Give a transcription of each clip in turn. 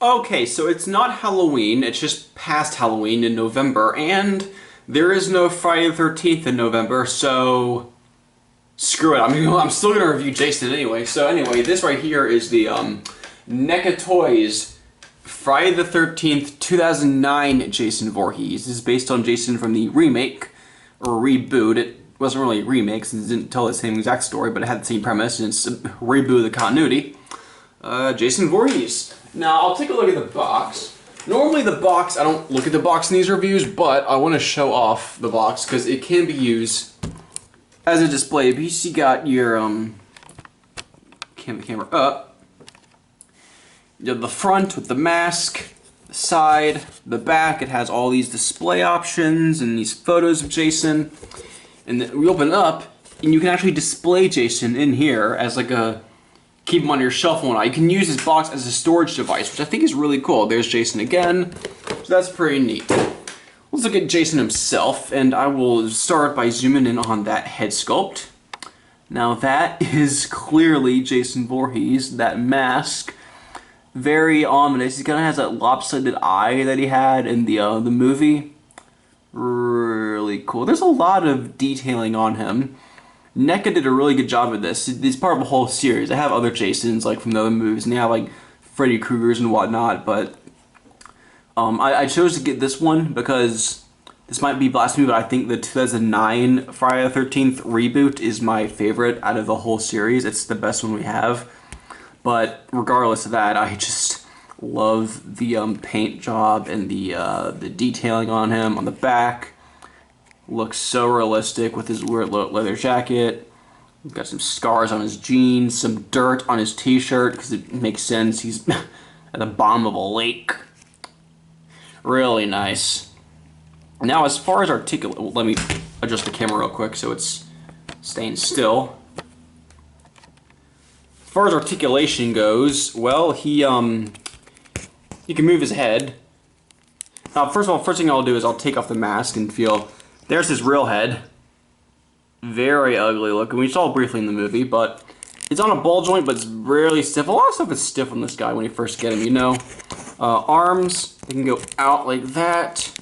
Okay, so it's not Halloween, it's just past Halloween in November, and there is no Friday the 13th in November, so screw it. I'm still gonna review Jason anyway. So anyway, this right here is the Neca Toys Friday the 13th 2009 Jason Voorhees. This is based on Jason from the remake, or reboot. It wasn't really a remake since it didn't tell the same exact story, but it had the same premise, and it's a reboot of the continuity. Jason Voorhees. Now, I'll take a look at the box. Normally the box, I don't look at the box in these reviews, but I want to show off the box because it can be used as a display piece. You got your, camera up. You have the front with the mask, the side, the back. It has all these display options and these photos of Jason. And then we open it up, and you can actually display Jason in here as like a keep him on your shelf and whatnot. You can use this box as a storage device, which I think is really cool. There's Jason again, so that's pretty neat. Let's look at Jason himself, and I will start by zooming in on that head sculpt. Now that is clearly Jason Voorhees, that mask. Very ominous. He kind of has that lopsided eye that he had in the movie. Really cool. There's a lot of detailing on him. Neca did a really good job with this. It's part of a whole series. I have other Jasons like from the other movies, and they have like Freddy Krueger's and whatnot, but I chose to get this one because this might be blasphemy, but I think the 2009 Friday the 13th reboot is my favorite out of the whole series. It's the best one we have. But regardless of that, I just love the paint job and the detailing on him on the back. Looks so realistic with his weird leather jacket. He's got some scars on his jeans, some dirt on his t-shirt, because it makes sense. He's at the bottom of a lake. Really nice. Now, as far as let me adjust the camera real quick so it's staying still. As far as articulation goes, well, he can move his head. Now, first of all, first thing I'll do is I'll take off the mask and feel. There's his real head. Very ugly looking. We saw it briefly in the movie, but it's on a ball joint, but it's really stiff. A lot of stuff is stiff on this guy when you first get him, you know. Arms, they can go out like that.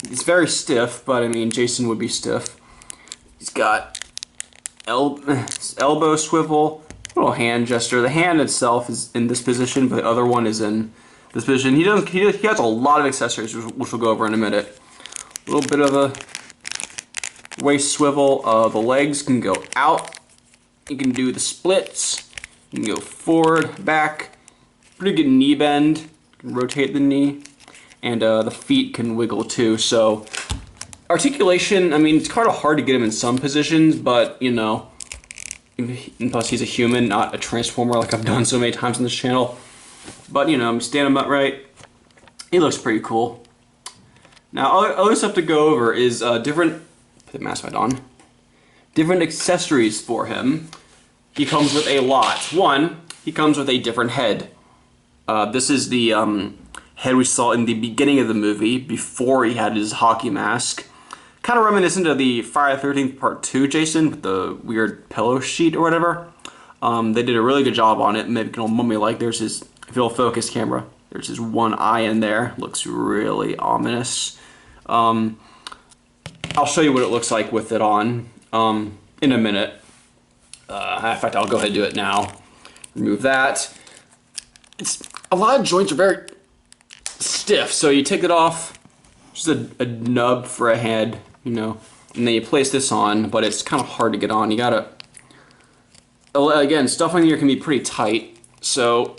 It's very stiff, but I mean, Jason would be stiff. He's got elbow swivel, little hand gesture. The hand itself is in this position, but the other one is in this position. He has a lot of accessories, which we'll go over in a minute. A little bit of a waist swivel. The legs can go out. You can do the splits. You can go forward, back. Pretty good knee bend. You can rotate the knee. And the feet can wiggle too. So articulation, I mean, it's kind of hard to get him in some positions, but you know, and plus he's a human, not a transformer like I've done so many times on this channel. But you know, I'm standing him upright. He looks pretty cool. Now, other stuff to go over is different. Put the mask right on. Different accessories for him. He comes with a lot. One, he comes with a different head. This is the head we saw in the beginning of the movie before he had his hockey mask. Kind of reminiscent of the Friday the 13th Part 2 Jason with the weird pillow sheet or whatever. They did a really good job on it. Maybe you can mummy like there's his, if you'll focus camera, there's his one eye in there. Looks really ominous. I'll show you what it looks like with it on in a minute. In fact, I'll go ahead and do it now. Remove that. A lot of joints are very stiff, so you take it off. Just a nub for a head, you know, and then you place this on, but it's kind of hard to get on. You gotta, again, stuff on here can be pretty tight, so,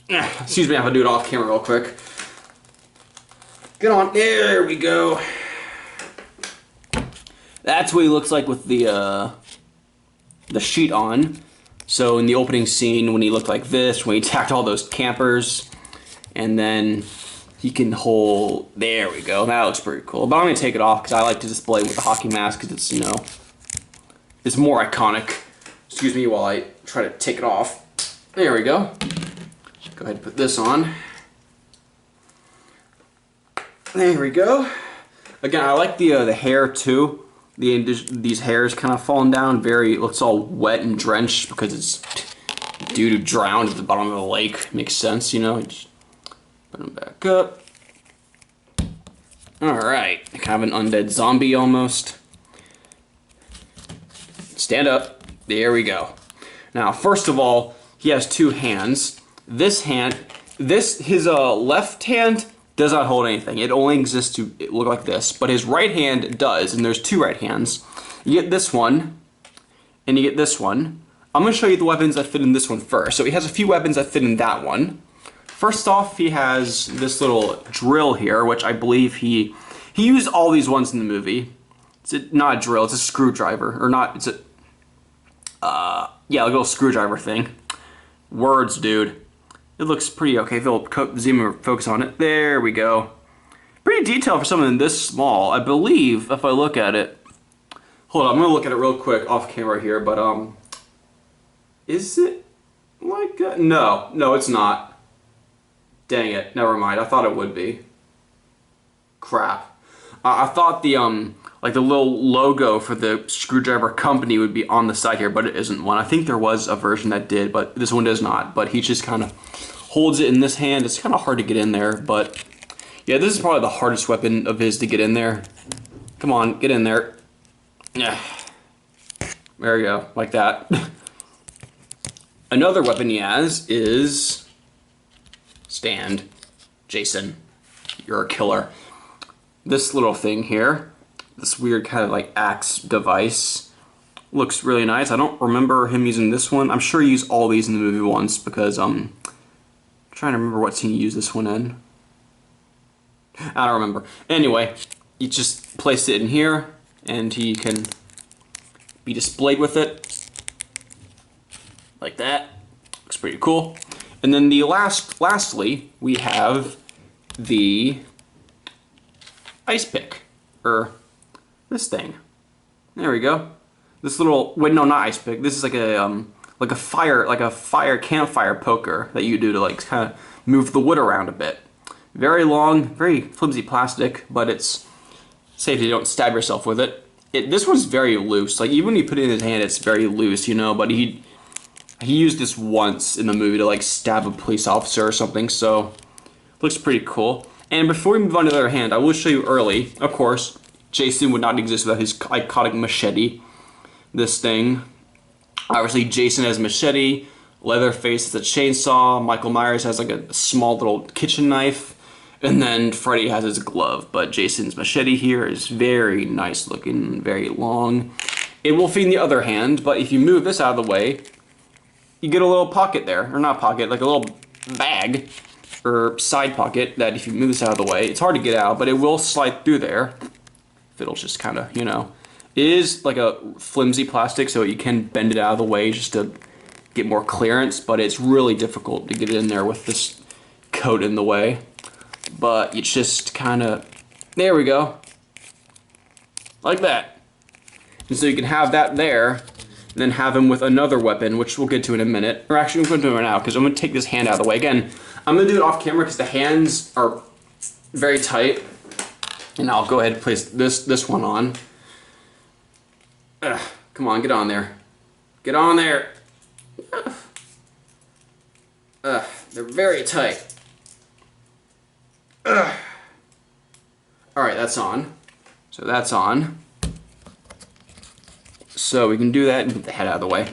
excuse me, I have to do it off camera real quick. Get on, there we go. That's what he looks like with the sheet on. So in the opening scene, when he looked like this, when he attacked all those campers, and then he can hold, there we go, that looks pretty cool. But I'm gonna take it off because I like to display with the hockey mask because it's, you know, it's more iconic. Excuse me while I try to take it off. There we go. Go ahead and put this on. There we go. Again, I like the hair too. These hairs kind of falling down. Very, it looks all wet and drenched because it's dude who drowned at the bottom of the lake. Makes sense, you know? Just put him back up. Alright, kind of an undead zombie almost. Stand up. There we go. Now, first of all, he has two hands. His left hand does not hold anything. It only exists to look like this, but his right hand does, and there's two right hands. You get this one, and you get this one. I'm going to show you the weapons that fit in this one first. So he has a few weapons that fit in that one. First off, he has this little drill here, which I believe he used all these ones in the movie. It's not a drill, it's a screwdriver, or not, it's a, yeah, like a little screwdriver thing. Words, dude. It looks pretty okay. If you'll zoom or focus on it. There we go. Pretty detailed for something this small. I believe, if I look at it, hold on, I'm gonna look at it real quick off camera here, but, is it like that? No, it's not. Dang it, never mind. I thought it would be. Crap. I thought the, like the little logo for the screwdriver company would be on the side here, but it isn't one. I think there was a version that did, but this one does not. But he just kind of holds it in this hand. It's kind of hard to get in there, but yeah, this is probably the hardest weapon of his to get in there. Come on, get in there. Yeah. There we go, like that. Another weapon he has is stand. Jason, you're a killer. This little thing here, this weird kind of like axe device, looks really nice. I don't remember him using this one. I'm sure he used all these in the movie once because I'm trying to remember what scene he used this one in. I don't remember. Anyway, you just place it in here and he can be displayed with it like that. Looks pretty cool. And then the lastly, we have the ice pick, or this thing. There we go. This little, wait, no, not ice pick. This is like a campfire poker that you do to like kind of move the wood around a bit. Very long, very flimsy plastic, but it's safe you don't stab yourself with it. This one's very loose. Like even when you put it in his hand, it's very loose, you know. But he used this once in the movie to like stab a police officer or something. So looks pretty cool. And before we move on to the other hand, I will show you early. Of course, Jason would not exist without his iconic machete. This thing. Obviously, Jason has a machete. Leatherface has a chainsaw. Michael Myers has like a small little kitchen knife. And then Freddy has his glove. But Jason's machete here is very nice looking, very long. It will fit in the other hand, but if you move this out of the way, you get a little pocket there. Or not pocket, like a little bag. Or side pocket that if you move this out of the way, it's hard to get out, but it will slide through there. If it'll just kind of, you know. It is like a flimsy plastic, so you can bend it out of the way just to get more clearance, but it's really difficult to get in there with this coat in the way. But you just kind of, there we go. Like that. And so you can have that there, and then have him with another weapon, which we'll get to in a minute. Or actually, we're going to do it now, because I'm going to take this hand out of the way. Again, I'm going to do it off camera because the hands are very tight. And I'll go ahead and place this one on. Come on, get on there. Get on there. They're very tight. Alright, that's on. So that's on. So we can do that and get the head out of the way.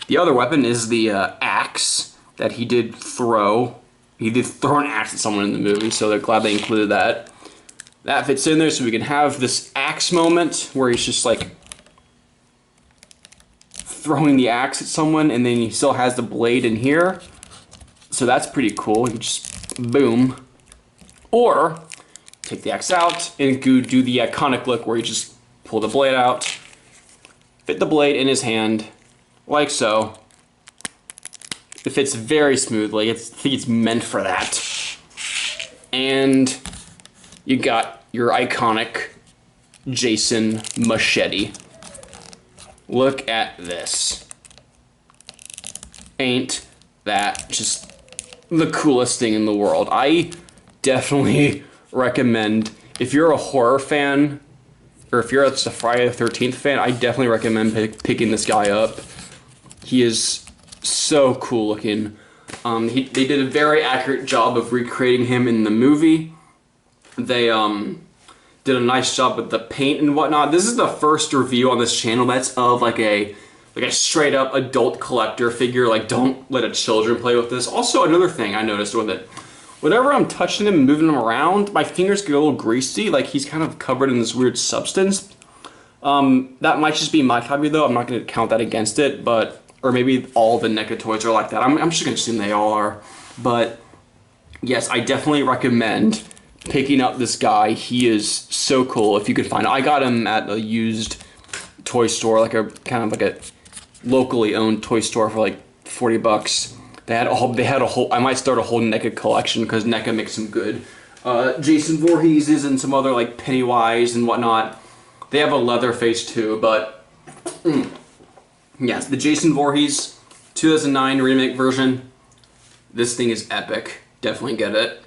The other weapon is the axe that he did throw. He did throw an axe at someone in the movie, so they're glad they included that. That fits in there so we can have this axe moment where he's just like throwing the axe at someone and then he still has the blade in here. So that's pretty cool. You just boom. Or take the axe out and do the iconic look where you just pull the blade out, fit the blade in his hand like so. It fits very smoothly. I think it's meant for that. And you got your iconic Jason machete. Look at this. Ain't that just the coolest thing in the world? I definitely recommend, if you're a horror fan, or if you're just a Friday the 13th fan, I definitely recommend picking this guy up. He is so cool looking. They did a very accurate job of recreating him in the movie. They did a nice job with the paint and whatnot. This is the first review on this channel that's of like a straight up adult collector figure. Like, don't let a children play with this. Also, another thing I noticed with it, whenever I'm touching him and moving him around, my fingers get a little greasy. Like, he's kind of covered in this weird substance. That might just be my hobby though. I'm not going to count that against it, but, or maybe all the NECA toys are like that. I'm just going to assume they all are. But yes, I definitely recommend picking up this guy. He is so cool if you could find it. I got him at a used toy store, like a kind of like a locally owned toy store for like 40 bucks. They had a whole, I might start a whole NECA collection because NECA makes them good. Jason Voorhees is and some other like Pennywise and whatnot. They have a Leatherface too, but yes, the Jason Voorhees 2009 remake version. This thing is epic. Definitely get it.